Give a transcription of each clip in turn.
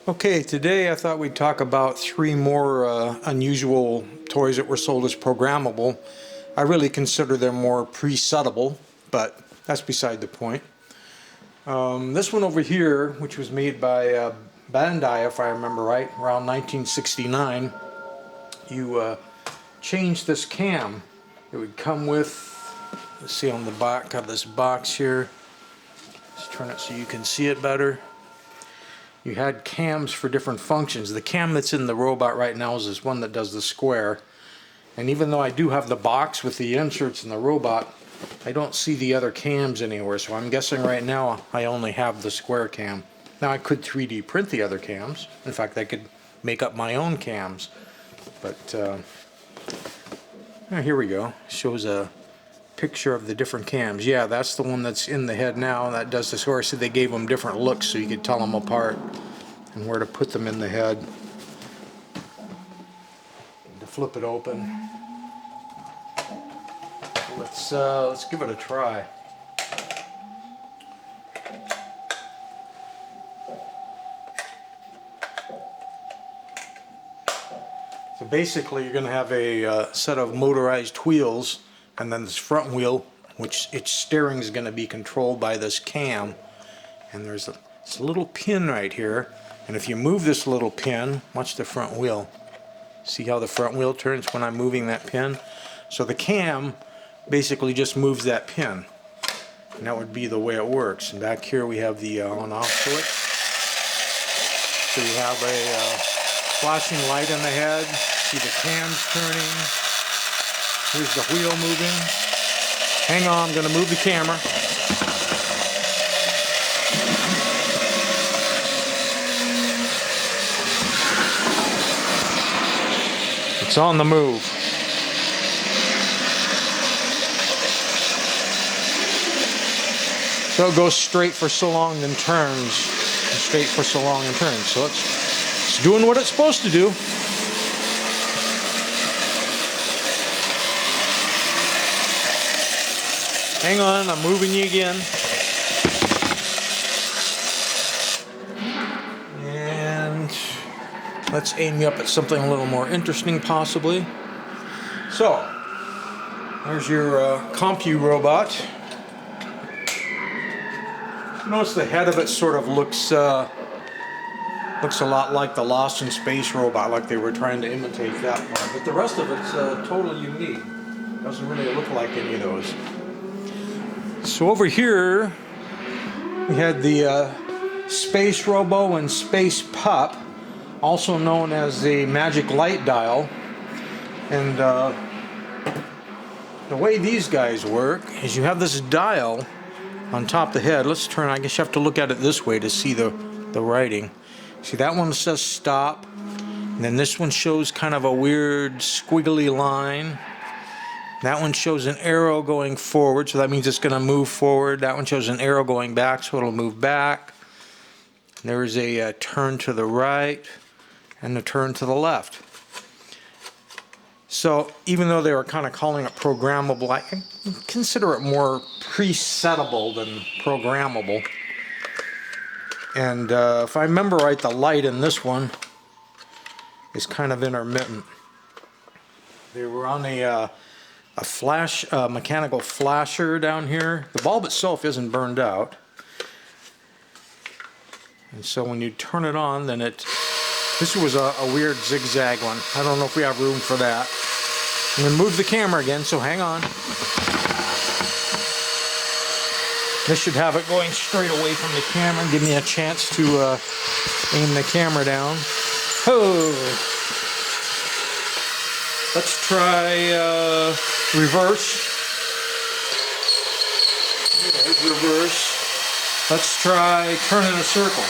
Okay, today I thought we'd talk about three more unusual toys that were sold as programmable. I really consider them more pre-settable, but that's beside the point. This one over here, which was made by Bandai, if I remember right, around 1969, you change this cam. It would come with, let's see on the back of this box here. Let's turn it so you can see it better. You had cams for different functions. The cam that's in the robot right now is this one that does the square. And even though I do have the box with the inserts in the robot, I don't see the other cams anywhere. So I'm guessing right now I only have the square cam. Now I could 3D print the other cams. In fact, I could make up my own cams. But here we go. Shows a picture of the different cams. Yeah, that's the one that's in the head now. That does the square. So they gave them different looks so you could tell them apart and where to put them in the head. And to flip it open. Let's give it a try. So basically, you're going to have a set of motorized wheels. And then this front wheel, which its steering is going to be controlled by this cam. And there's this little pin right here. And if you move this little pin, watch the front wheel. See how the front wheel turns when I'm moving that pin? So the cam basically just moves that pin. And that would be the way it works. And back here we have the on-off switch. So you have a flashing light in the head. See the cam's turning. Here's the wheel moving. Hang on, I'm going to move the camera. It's on the move. So it goes straight for so long, then turns. And straight for so long and turns. So it's doing what it's supposed to do. Hang on, I'm moving you again. And let's aim you up at something a little more interesting, possibly. So, there's your Compu robot. Notice the head of it sort of looks a lot like the Lost in Space robot, like they were trying to imitate that one. But the rest of it's totally unique. Doesn't really look like any of those. So over here, we had the Space Robo and Space Pup, also known as the Magic Light Dial. And the way these guys work is you have this dial on top of the head. Let's turn, I guess you have to look at it this way to see the writing. See, that one says stop, and then this one shows kind of a weird squiggly line. That one shows an arrow going forward, so that means it's going to move forward. That one shows an arrow going back, so it'll move back. There's a turn to the right and a turn to the left. So even though they were kind of calling it programmable, I consider it more pre-settable than programmable. And if I remember right, the light in this one is kind of intermittent. They were on a mechanical flasher down here. The bulb itself isn't burned out. And so when you turn it on, then this was a weird zigzag one. I don't know if we have room for that. I'm going to move the camera again, so hang on. This should have it going straight away from the camera and give me a chance to aim the camera down. Oh! Let's try reverse. There's reverse. Let's try turn in a circle.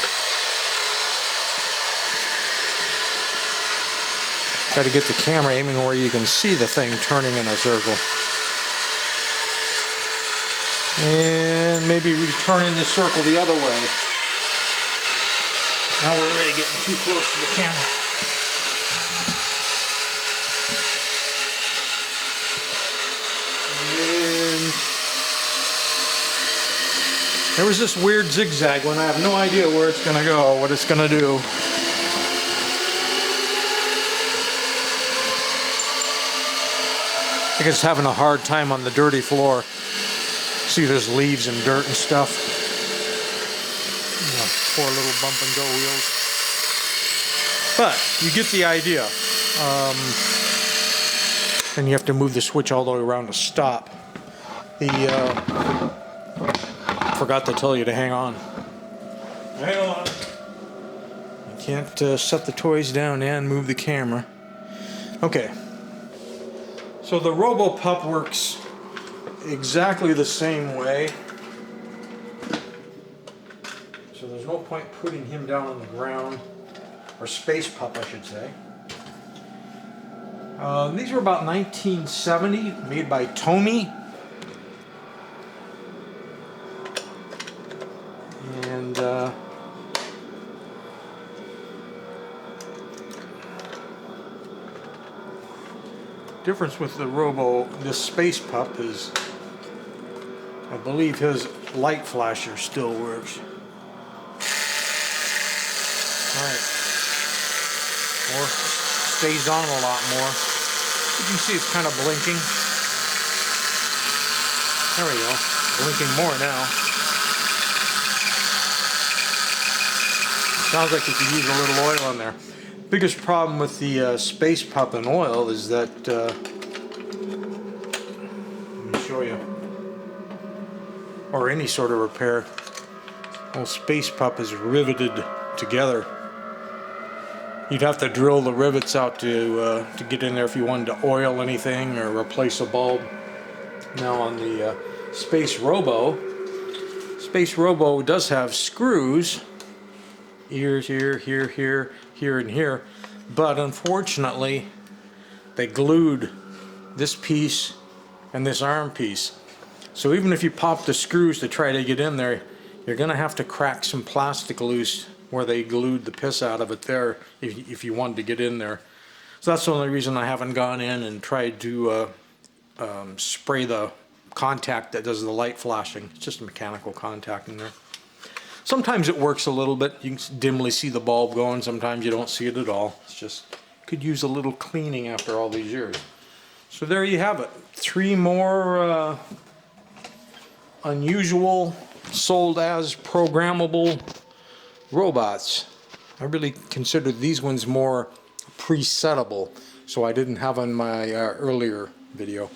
Got to get the camera aiming where you can see the thing turning in a circle. And maybe we turn in the circle the other way. Now we're really getting too close to the camera. There was this weird zigzag one. I have no idea where it's going to go, what it's going to do. I think it's having a hard time on the dirty floor. See, there's leaves and dirt and stuff. Poor little bump and go wheels. But you get the idea. And you have to move the switch all the way around to stop. Forgot to tell you to hang on. Hang on. You can't set the toys down and move the camera. Okay. So the RoboPup works exactly the same way. So there's no point putting him down on the ground, or Space Pup I should say. These were about 1970, made by Tommy. And difference with this Space Pup is, I believe his light flasher still works. Alright. Or stays on a lot more. You can see it's kind of blinking. There we go. Blinking more now. Sounds like you could use a little oil on there. Biggest problem with the Space Pup and oil is that, let me show you, or any sort of repair, well, Space Pup is riveted together. You'd have to drill the rivets out to get in there if you wanted to oil anything or replace a bulb. Now on the Space Robo does have screws, ears here, here, and here, but unfortunately they glued this piece and this arm piece. So even if you pop the screws to try to get in there, you're gonna have to crack some plastic loose where they glued the piss out of it there if you wanted to get in there. So that's the only reason I haven't gone in and tried to spray the contact that does the light flashing. It's just a mechanical contact in there. Sometimes it works a little bit. You can dimly see the bulb going. Sometimes you don't see it at all. It's just, could use a little cleaning after all these years. So there you have it. 3 more unusual, sold as programmable robots. I really considered these ones more presettable, so I didn't have on my earlier video.